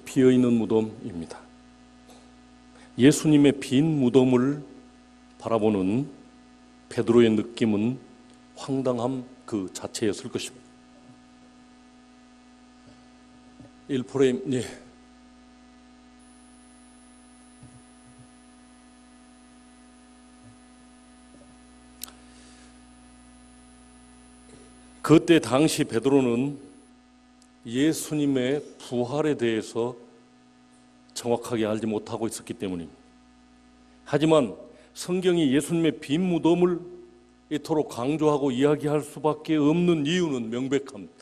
비어있는 무덤입니다. 예수님의 빈 무덤을 바라보는 베드로의 느낌은 황당함 그 자체였을 것입니다. 1프레임, 네. 그때 당시 베드로는 예수님의 부활에 대해서 정확하게 알지 못하고 있었기 때문입니다. 하지만 성경이 예수님의 빈 무덤을 이토록 강조하고 이야기할 수밖에 없는 이유는 명백합니다.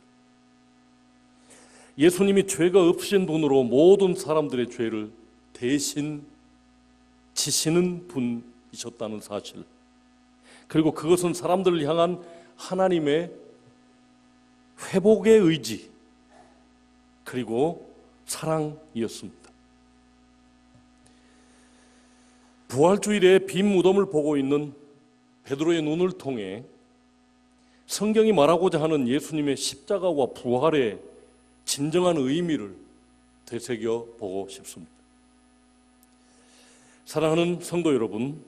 예수님이 죄가 없으신 분으로 모든 사람들의 죄를 대신 지시는 분이셨다는 사실, 그리고 그것은 사람들을 향한 하나님의 회복의 의지 그리고 사랑이었습니다. 부활주일에 빈 무덤을 보고 있는 베드로의 눈을 통해 성경이 말하고자 하는 예수님의 십자가와 부활의 진정한 의미를 되새겨 보고 싶습니다. 사랑하는 성도 여러분,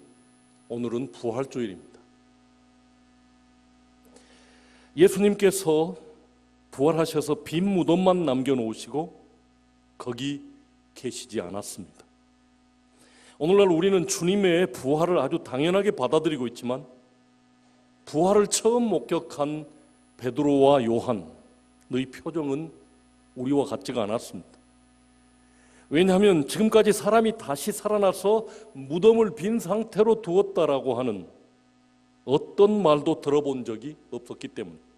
오늘은 부활주일입니다. 예수님께서 부활하셔서 빈 무덤만 남겨놓으시고 거기 계시지 않았습니다. 오늘날 우리는 주님의 부활을 아주 당연하게 받아들이고 있지만 부활을 처음 목격한 베드로와 요한의 표정은 우리와 같지가 않았습니다. 왜냐하면 지금까지 사람이 다시 살아나서 무덤을 빈 상태로 두었다라고 하는 어떤 말도 들어본 적이 없었기 때문입니다.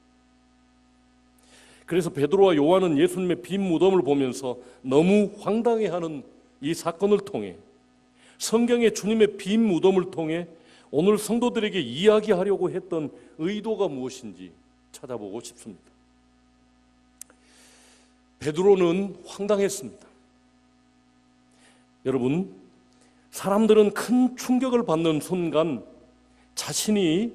그래서 베드로와 요한은 예수님의 빈 무덤을 보면서 너무 황당해하는 이 사건을 통해 성경의 주님의 빈 무덤을 통해 오늘 성도들에게 이야기하려고 했던 의도가 무엇인지 찾아보고 싶습니다. 베드로는 황당했습니다. 여러분, 사람들은 큰 충격을 받는 순간 자신이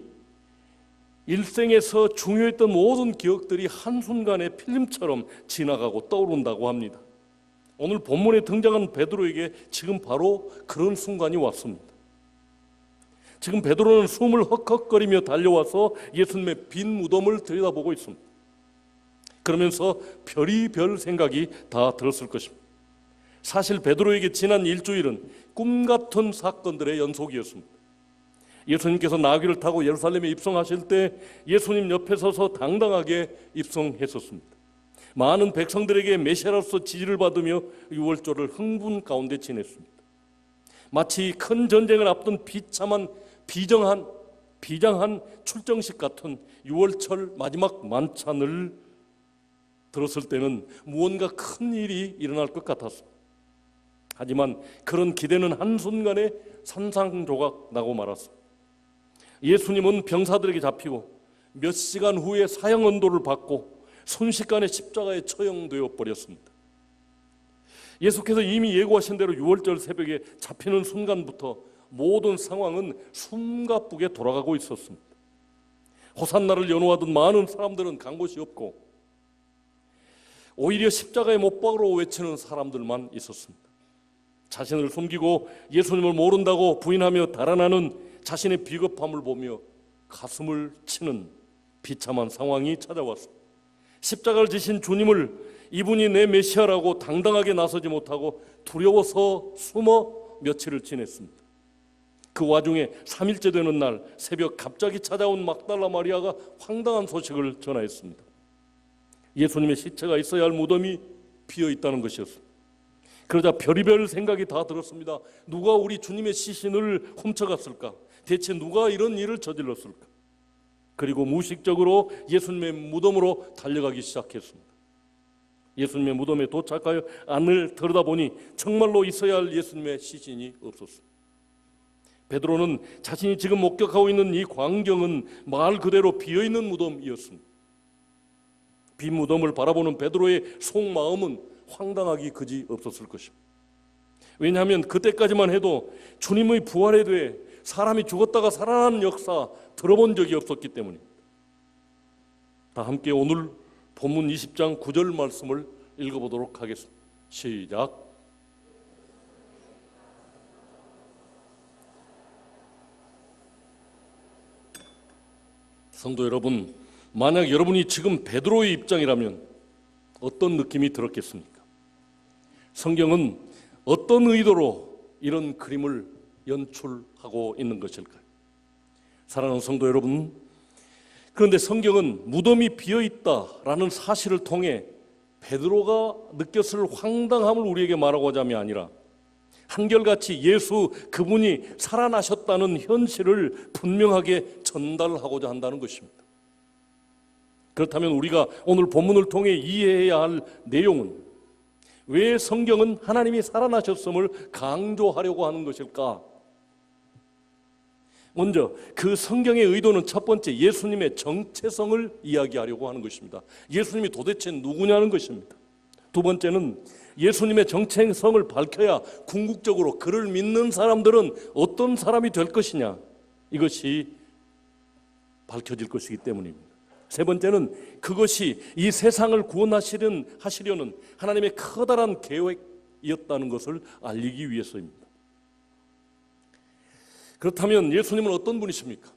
일생에서 중요했던 모든 기억들이 한순간에 필름처럼 지나가고 떠오른다고 합니다. 오늘 본문에 등장한 베드로에게 지금 바로 그런 순간이 왔습니다. 지금 베드로는 숨을 헉헉거리며 달려와서 예수님의 빈 무덤을 들여다보고 있습니다. 그러면서 별의별 생각이 다 들었을 것입니다. 사실 베드로에게 지난 일주일은 꿈 같은 사건들의 연속이었습니다. 예수님께서 나귀를 타고 예루살렘에 입성하실 때 예수님 옆에 서서 당당하게 입성했었습니다. 많은 백성들에게 메시아로서 지지를 받으며 유월절을 흥분 가운데 지냈습니다. 마치 큰 전쟁을 앞둔 비참한 비장한 출정식 같은 유월절 마지막 만찬을 들었을 때는 무언가 큰 일이 일어날 것 같았습니다. 하지만 그런 기대는 한순간에 산산조각 나고 말았습니다. 예수님은 병사들에게 잡히고 몇 시간 후에 사형언도를 받고 순식간에 십자가에 처형되어 버렸습니다. 예수께서 이미 예고하신 대로 유월절 새벽에 잡히는 순간부터 모든 상황은 숨가쁘게 돌아가고 있었습니다. 호산나를 연호하던 많은 사람들은 간 곳이 없고 오히려 십자가에 못 박으러 외치는 사람들만 있었습니다. 자신을 숨기고 예수님을 모른다고 부인하며 달아나는 자신의 비겁함을 보며 가슴을 치는 비참한 상황이 찾아왔습니다. 십자가를 지신 주님을 이분이 내 메시아라고 당당하게 나서지 못하고 두려워서 숨어 며칠을 지냈습니다. 그 와중에 3일째 되는 날 새벽 갑자기 찾아온 막달라 마리아가 황당한 소식을 전하였습니다. 예수님의 시체가 있어야 할 무덤이 비어 있다는 것이었습니다. 그러자 별의별 생각이 다 들었습니다. 누가 우리 주님의 시신을 훔쳐갔을까? 대체 누가 이런 일을 저질렀을까? 그리고 무의식적으로 예수님의 무덤으로 달려가기 시작했습니다. 예수님의 무덤에 도착하여 안을 들여다보니 정말로 있어야 할 예수님의 시신이 없었습니다. 베드로는 자신이 지금 목격하고 있는 이 광경은 말 그대로 비어있는 무덤이었습니다. 빈 무덤을 바라보는 베드로의 속마음은 황당하기 그지 없었을 것입니다. 왜냐하면 그때까지만 해도 주님의 부활에 대해 사람이 죽었다가 살아나는 역사 들어본 적이 없었기 때문입니다. 다 함께 오늘 본문 20장 9절 말씀을 읽어보도록 하겠습니다. 시작. 성도 여러분, 만약 여러분이 지금 베드로의 입장이라면 어떤 느낌이 들었겠습니까? 성경은 어떤 의도로 이런 그림을 연출하고 있는 것일까요? 사랑하는 성도 여러분, 그런데 성경은 무덤이 비어있다라는 사실을 통해 베드로가 느꼈을 황당함을 우리에게 말하고자 함이 아니라 한결같이 예수 그분이 살아나셨다는 현실을 분명하게 전달하고자 한다는 것입니다. 그렇다면 우리가 오늘 본문을 통해 이해해야 할 내용은 왜 성경은 하나님이 살아나셨음을 강조하려고 하는 것일까? 먼저 그 성경의 의도는 첫 번째 예수님의 정체성을 이야기하려고 하는 것입니다. 예수님이 도대체 누구냐는 것입니다. 두 번째는 예수님의 정체성을 밝혀야 궁극적으로 그를 믿는 사람들은 어떤 사람이 될 것이냐, 이것이 밝혀질 것이기 때문입니다. 세 번째는 그것이 이 세상을 구원하시려는 하나님의 커다란 계획이었다는 것을 알리기 위해서입니다. 그렇다면 예수님은 어떤 분이십니까?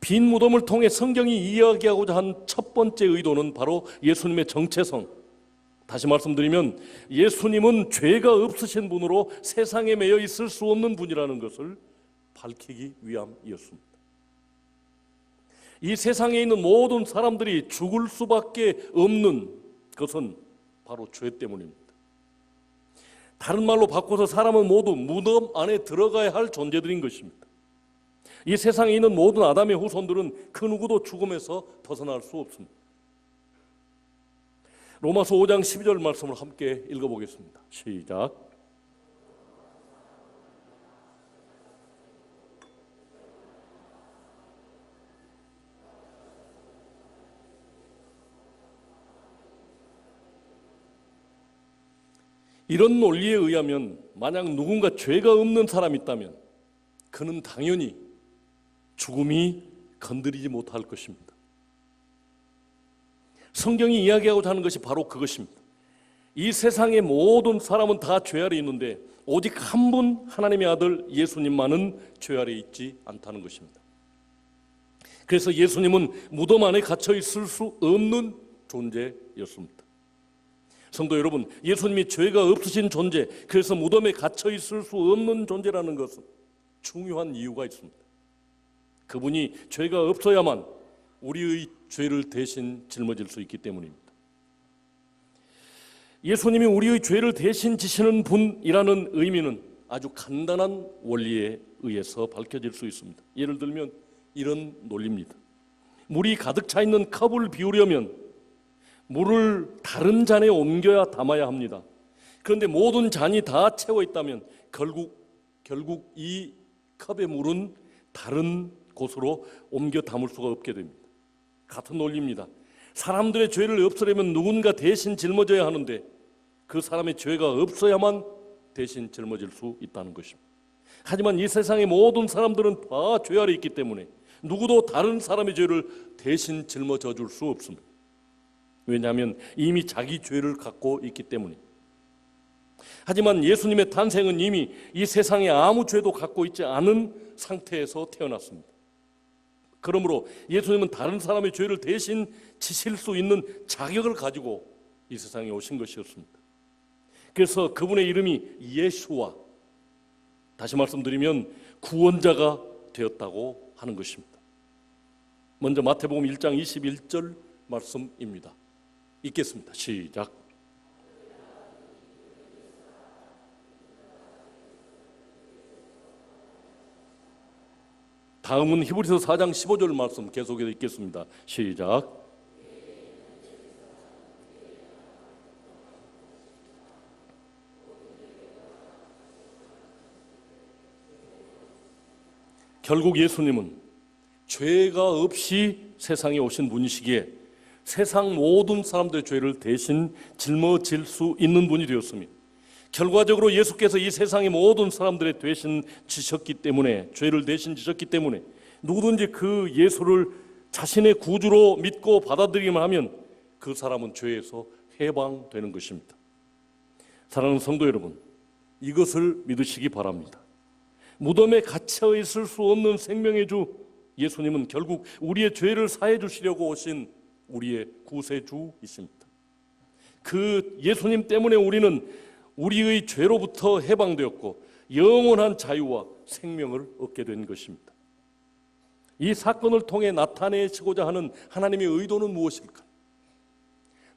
빈 무덤을 통해 성경이 이야기하고자 한 첫 번째 의도는 바로 예수님의 정체성. 다시 말씀드리면 예수님은 죄가 없으신 분으로 세상에 매여 있을 수 없는 분이라는 것을 밝히기 위함이었습니다. 이 세상에 있는 모든 사람들이 죽을 수밖에 없는 것은 바로 죄 때문입니다. 다른 말로 바꿔서 사람은 모두 무덤 안에 들어가야 할 존재들인 것입니다. 이 세상에 있는 모든 아담의 후손들은 그 누구도 죽음에서 벗어날 수 없습니다. 로마서 5장 12절 말씀을 함께 읽어보겠습니다. 시작. 이런 논리에 의하면 만약 누군가 죄가 없는 사람이 있다면 그는 당연히 죽음이 건드리지 못할 것입니다. 성경이 이야기하고자 하는 것이 바로 그것입니다. 이 세상의 모든 사람은 다 죄 아래 있는데 오직 한 분 하나님의 아들 예수님만은 죄 아래 있지 않다는 것입니다. 그래서 예수님은 무덤 안에 갇혀 있을 수 없는 존재였습니다. 성도 여러분, 예수님이 죄가 없으신 존재, 그래서 무덤에 갇혀 있을 수 없는 존재라는 것은 중요한 이유가 있습니다. 그분이 죄가 없어야만 우리의 죄를 대신 짊어질 수 있기 때문입니다. 예수님이 우리의 죄를 대신 지시는 분이라는 의미는 아주 간단한 원리에 의해서 밝혀질 수 있습니다. 예를 들면 이런 논리입니다. 물이 가득 차 있는 컵을 비우려면 물을 다른 잔에 옮겨야 담아야 합니다. 그런데 모든 잔이 다 채워 있다면 결국 이 컵의 물은 다른 곳으로 옮겨 담을 수가 없게 됩니다. 같은 논리입니다. 사람들의 죄를 없애려면 누군가 대신 짊어져야 하는데 그 사람의 죄가 없어야만 대신 짊어질 수 있다는 것입니다. 하지만 이 세상의 모든 사람들은 다 죄 아래 있기 때문에 누구도 다른 사람의 죄를 대신 짊어져 줄 수 없습니다. 왜냐하면 이미 자기 죄를 갖고 있기 때문입니다. 하지만 예수님의 탄생은 이미 이 세상에 아무 죄도 갖고 있지 않은 상태에서 태어났습니다. 그러므로 예수님은 다른 사람의 죄를 대신 지실 수 있는 자격을 가지고 이 세상에 오신 것이었습니다. 그래서 그분의 이름이 예수와, 다시 말씀드리면 구원자가 되었다고 하는 것입니다. 먼저 마태복음 1장 21절 말씀입니다. 읽겠습니다. 시작. 다음은 히브리서 4장 15절 말씀 계속해서 읽겠습니다. 시작. 결국 예수님은 죄가 없이 세상에 오신 분이시기에 세상 모든 사람들의 죄를 대신 짊어질 수 있는 분이 되었습니다. 결과적으로 예수께서 이 세상의 모든 사람들의 대신 지셨기 때문에, 죄를 대신 지셨기 때문에 누구든지 그 예수를 자신의 구주로 믿고 받아들이기만 하면 그 사람은 죄에서 해방되는 것입니다. 사랑하는 성도 여러분, 이것을 믿으시기 바랍니다. 무덤에 갇혀 있을 수 없는 생명의 주 예수님은 결국 우리의 죄를 사해 주시려고 오신 우리의 구세주이십니다. 그 예수님 때문에 우리는 우리의 죄로부터 해방되었고 영원한 자유와 생명을 얻게 된 것입니다. 이 사건을 통해 나타내시고자 하는 하나님의 의도는 무엇일까?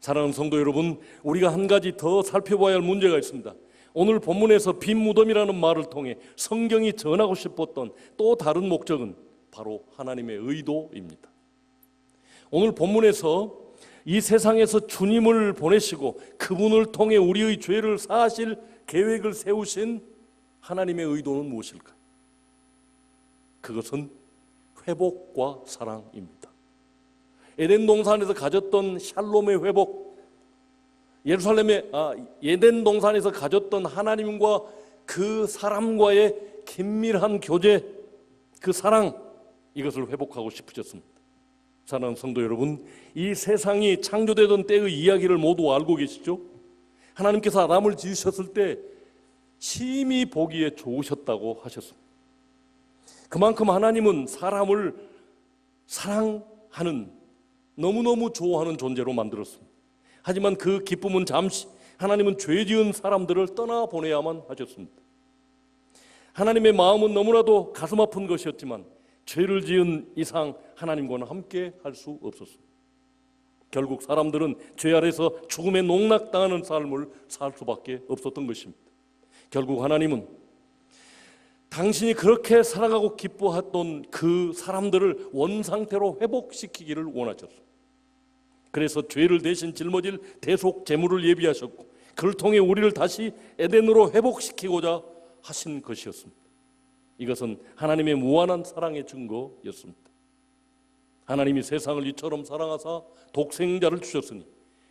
사랑하는 성도 여러분, 우리가 한 가지 더 살펴봐야 할 문제가 있습니다. 오늘 본문에서 빈 무덤이라는 말을 통해 성경이 전하고 싶었던 또 다른 목적은 바로 하나님의 의도입니다. 오늘 본문에서 이 세상에서 주님을 보내시고 그분을 통해 우리의 죄를 사하실 계획을 세우신 하나님의 의도는 무엇일까? 그것은 회복과 사랑입니다. 에덴 동산에서 가졌던 샬롬의 회복, 에덴 동산에서 가졌던 하나님과 그 사람과의 긴밀한 교제, 그 사랑, 이것을 회복하고 싶으셨습니다. 사랑하는 성도 여러분, 이 세상이 창조되던 때의 이야기를 모두 알고 계시죠? 하나님께서 아담을 지으셨을 때 심히 보기에 좋으셨다고 하셨습니다. 그만큼 하나님은 사람을 사랑하는, 너무너무 좋아하는 존재로 만들었습니다. 하지만 그 기쁨은 잠시, 하나님은 죄 지은 사람들을 떠나보내야만 하셨습니다. 하나님의 마음은 너무나도 가슴 아픈 것이었지만 죄를 지은 이상 하나님과는 함께 할 수 없었습니다. 결국 사람들은 죄 아래서 죽음에 농락당하는 삶을 살 수밖에 없었던 것입니다. 결국 하나님은 당신이 그렇게 사랑하고 기뻐했던 그 사람들을 원상태로 회복시키기를 원하셨습니다. 그래서 죄를 대신 짊어질 대속 제물을 예비하셨고 그를 통해 우리를 다시 에덴으로 회복시키고자 하신 것이었습니다. 이것은 하나님의 무한한 사랑의 증거였습니다. 하나님이 세상을 이처럼 사랑하사 독생자를 주셨으니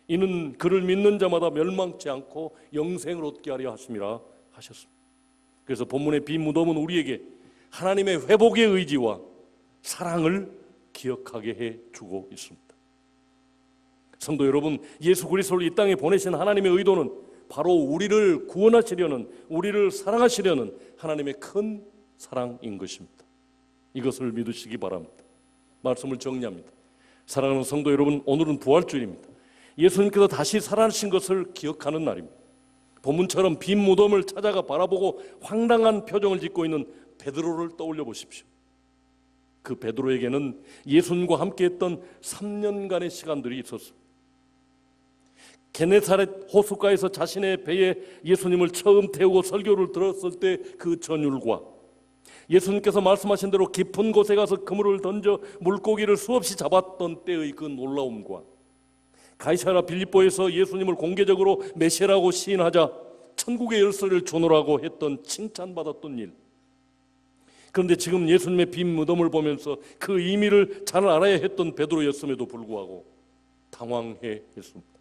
이는 그를 믿는 자마다 멸망치 않고 영생을 얻게 하려 하심이라 하셨습니다. 그래서 본문의 빈 무덤은 우리에게 하나님의 회복의 의지와 사랑을 기억하게 해주고 있습니다. 성도 여러분, 예수 그리스도를 이 땅에 보내신 하나님의 의도는 바로 우리를 구원하시려는, 우리를 사랑하시려는 하나님의 큰 사랑인 것입니다. 이것을 믿으시기 바랍니다. 말씀을 정리합니다. 사랑하는 성도 여러분, 오늘은 부활주일입니다. 예수님께서 다시 살아나신 것을 기억하는 날입니다. 본문처럼 빈 무덤을 찾아가 바라보고 황당한 표정을 짓고 있는 베드로를 떠올려 보십시오. 그 베드로에게는 예수님과 함께했던 3년간의 시간들이 있었습니다. 게네사렛 호숫가에서 자신의 배에 예수님을 처음 태우고 설교를 들었을 때 그 전율과 예수님께서 말씀하신 대로 깊은 곳에 가서 그물을 던져 물고기를 수없이 잡았던 때의 그 놀라움과 가이사랴 빌립보에서 예수님을 공개적으로 메시아라고 시인하자 천국의 열쇠를 주노라고 했던 칭찬받았던 일. 그런데 지금 예수님의 빈 무덤을 보면서 그 의미를 잘 알아야 했던 베드로였음에도 불구하고 당황해 했습니다.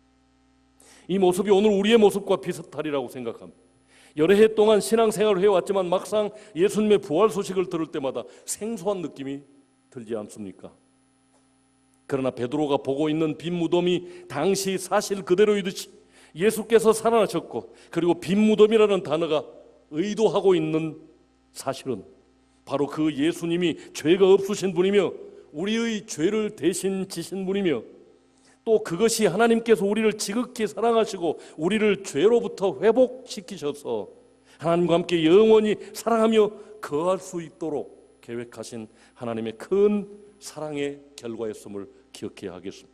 이 모습이 오늘 우리의 모습과 비슷하리라고 생각합니다. 여러 해 동안 신앙생활을 해왔지만 막상 예수님의 부활 소식을 들을 때마다 생소한 느낌이 들지 않습니까? 그러나 베드로가 보고 있는 빈 무덤이 당시 사실 그대로이듯이 예수께서 살아나셨고 그리고 빈 무덤이라는 단어가 의도하고 있는 사실은 바로 그 예수님이 죄가 없으신 분이며 우리의 죄를 대신 지신 분이며 또 그것이 하나님께서 우리를 지극히 사랑하시고 우리를 죄로부터 회복시키셔서 하나님과 함께 영원히 사랑하며 거할 수 있도록 계획하신 하나님의 큰 사랑의 결과였음을 기억해야 하겠습니다.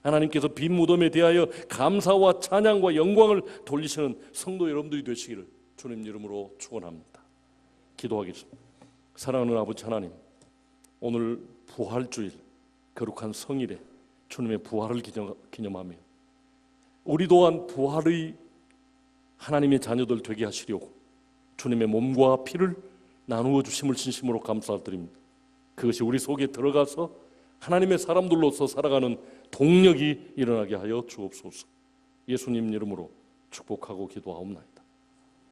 하나님께서 빈 무덤에 대하여 감사와 찬양과 영광을 돌리시는 성도 여러분들이 되시기를 주님 이름으로 축원합니다. 기도하겠습니다. 사랑하는 아버지 하나님, 오늘 부활주일 거룩한 성일에 주님의 부활을 기념하며 우리 또한 부활의 하나님의 자녀들 되게 하시려고 주님의 몸과 피를 나누어 주심을 진심으로 감사드립니다. 그것이 우리 속에 들어가서 하나님의 사람들로서 살아가는 동력이 일어나게 하여 주옵소서. 예수님 이름으로 축복하고 기도하옵나이다.